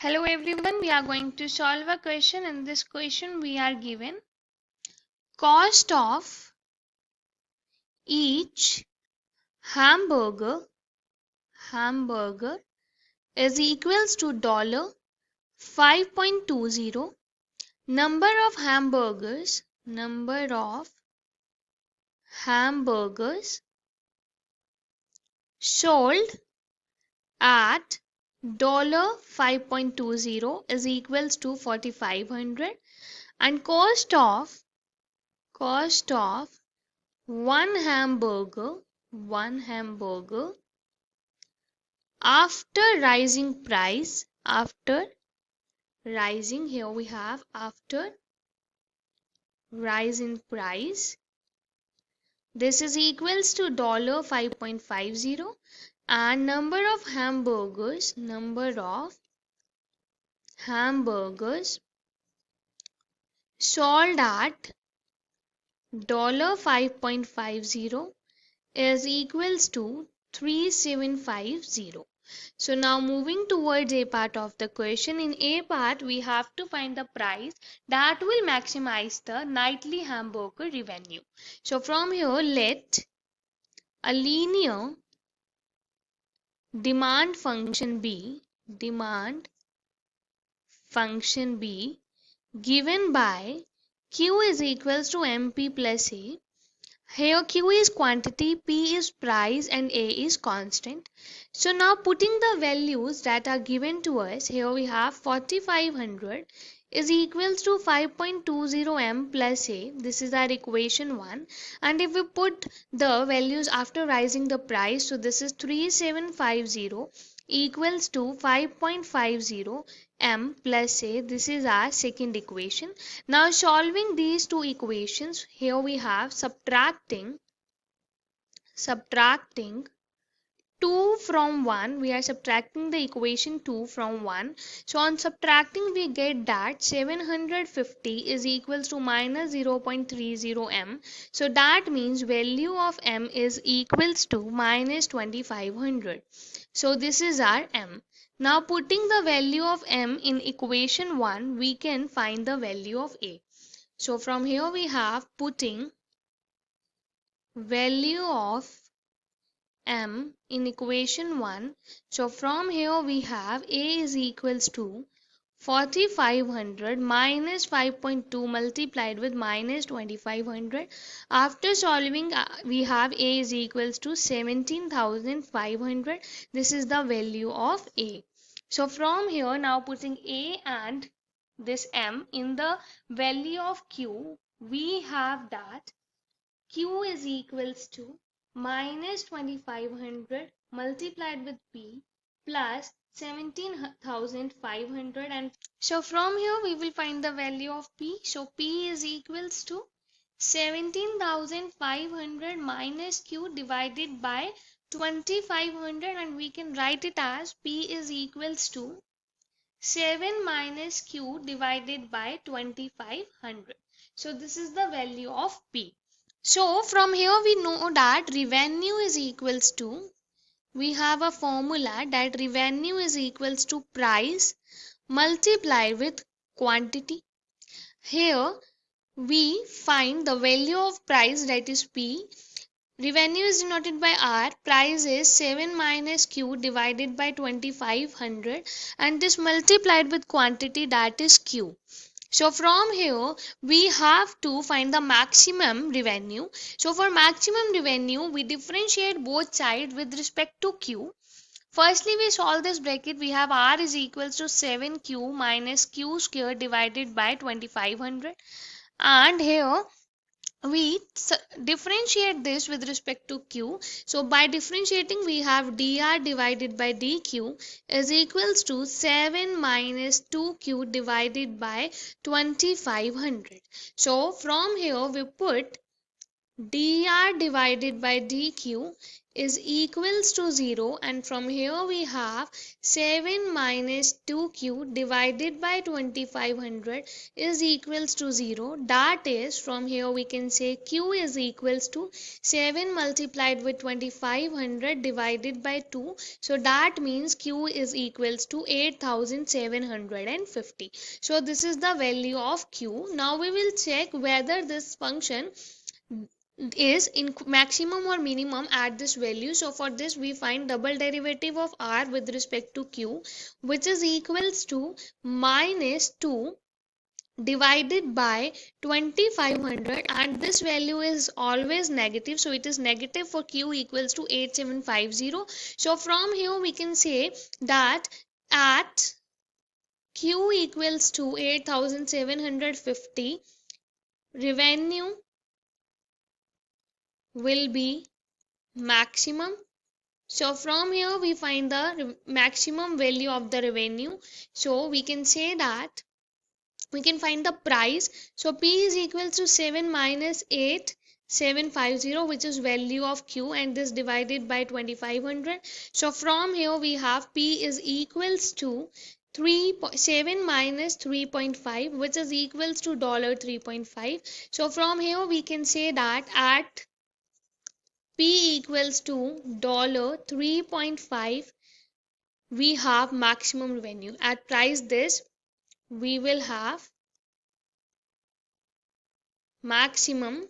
Hello everyone, we are going to solve a question. In this question we are given cost of each hamburger is equals to $5.20. Number of hamburgers sold at $5.20 is equals to 4,500, and cost of one hamburger after rising price, after rising, here we have after rise in price, this is equals to $5.50, and number of hamburgers sold at $5.50 is equals to 3750. So now moving towards A part of the question. In A part we have to find the price that will maximize the nightly hamburger revenue. So from here, let a linear demand function be given by Q is equals to MP plus A. Here Q is quantity, P is price, and A is constant. So now putting the values that are given to us, here we have 4500 is equals to 5.20 M plus A. This is our equation 1. And if we put the values after rising the price, so this is 3750 equals to 5.50 M plus A. This is our second equation. Now solving these two equations, here we have subtracting 2 from 1. We are subtracting the equation 2 from 1. So on subtracting we get that 750 is equals to minus 0.30 M. So that means value of M is equals to minus 2500. So this is our M. Now putting the value of M in equation 1, we can find the value of A. So from here we have putting value of M in equation 1. So from here we have A is equals to 4500 minus 5.2 multiplied with minus 2500. After solving we have A is equals to 17,500. This is the value of A. So from here, now putting A and this M in the value of Q, we have that Q is equals to minus 2500 multiplied with P plus 17,500, and so from here we will find the value of P. So P is equals to 17,500 minus Q divided by 2500, and we can write it as P is equals to 7 minus Q divided by 2500. So this is the value of P. So from here we know that revenue is equals to, we have a formula that revenue is equals to price multiplied with quantity. Here we find the value of price, that is P. Revenue is denoted by R, price is 7 minus Q divided by 2500, and this multiplied with quantity, that is Q. So from here we have to find the maximum revenue. So for maximum revenue we differentiate both sides with respect to Q. Firstly we solve this bracket. We have R is equals to 7Q minus Q square divided by 2500, and here we differentiate this with respect to Q. So by differentiating we have dr divided by dq is equals to 7 minus 2q divided by 2500. So from here we put dr divided by dq is equals to 0, and from here we have 7 minus 2q divided by 2500 is equals to 0. That is, from here we can say q is equals to 7 multiplied with 2500 divided by 2. So that means q is equals to 8750. So this is the value of q. Now we will check whether this function is in maximum or minimum at this value. So for this we find double derivative of r with respect to q, which is equals to minus 2 divided by 2500, and this value is always negative, so it is negative for q equals to 8750. So from here we can say that at q equals to 8750, revenue will be maximum. So from here we find the maximum value of the revenue. So we can say that we can find the price. So P is equals to 7 minus 8750, which is value of Q, and this divided by 2500. So from here we have P is equals to 7 minus 3.5, which is equals to $3.5. So from here we can say that at P equals to $3.5, we have maximum revenue. At price this, we will have maximum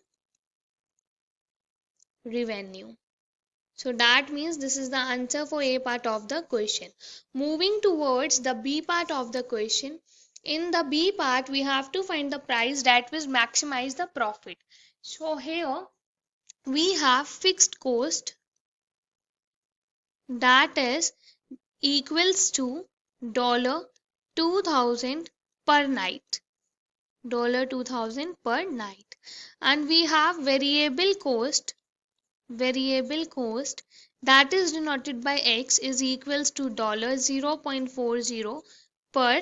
revenue. So that means this is the answer for A part of the question. Moving towards the B part of the question. In the B part, we have to find the price that will maximize the profit. So here we have fixed cost that is equals to $2000 per night. $2000 per night. And we have variable cost that is denoted by x is equals to $0.40 per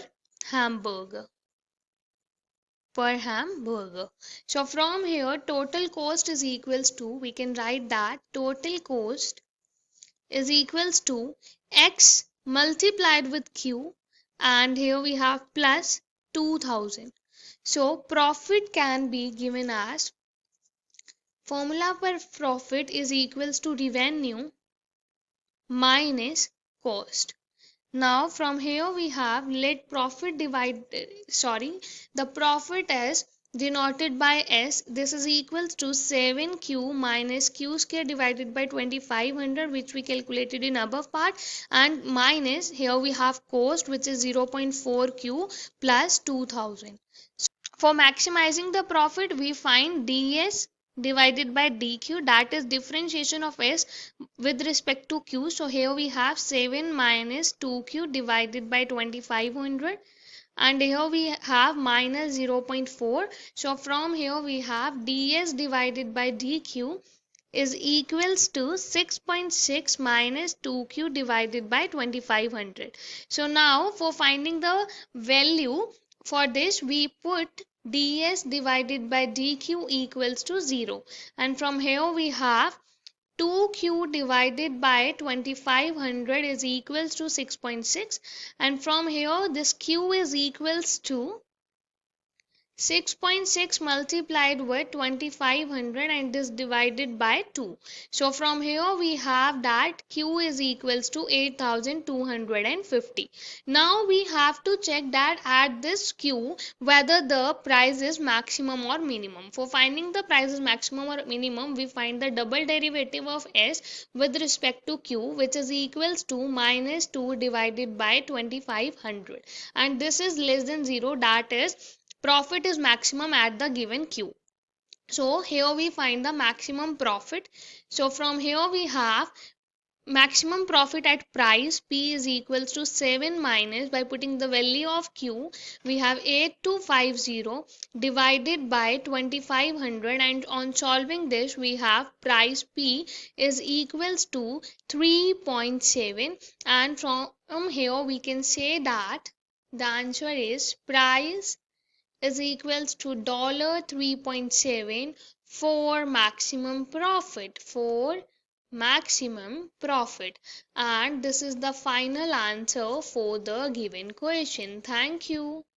hamburger. So from here total cost is equals to, we can write that total cost is equals to x multiplied with q, and here we have plus 2000. So profit can be given as, formula for profit is equals to revenue minus cost. Now from here we have, let profit the profit is denoted by S. This is equals to 7q minus q square divided by 2500, which we calculated in above part, and minus here we have cost, which is 0.4q plus 2000. For maximizing the profit, we find ds divided by dq, that is differentiation of s with respect to q. So here we have 7 minus 2q divided by 2500, and here we have minus 0.4. So from here we have ds divided by dq is equals to 6.6 minus 2q divided by 2500. So now for finding the value for this, we put ds divided by dq equals to 0, and from here we have 2q divided by 2500 is equals to 6.6, and from here this q is equals to 6.6 multiplied with 2500 and is divided by 2. So from here we have that q is equals to 8250. Now we have to check that at this q whether the price is maximum or minimum. For finding the price is maximum or minimum, we find the double derivative of s with respect to q, which is equals to minus 2 divided by 2500, and this is less than 0, that is profit is maximum at the given q. So here we find the maximum profit. So from here we have maximum profit at price p is equals to 7 minus, by putting the value of q, we have 8250 divided by 2500, and on solving this we have price p is equals to 3.7, and from here we can say that the answer is price is equals to $3.7 for maximum profit. maximum profit. And this is the final answer for the given question. Thank you.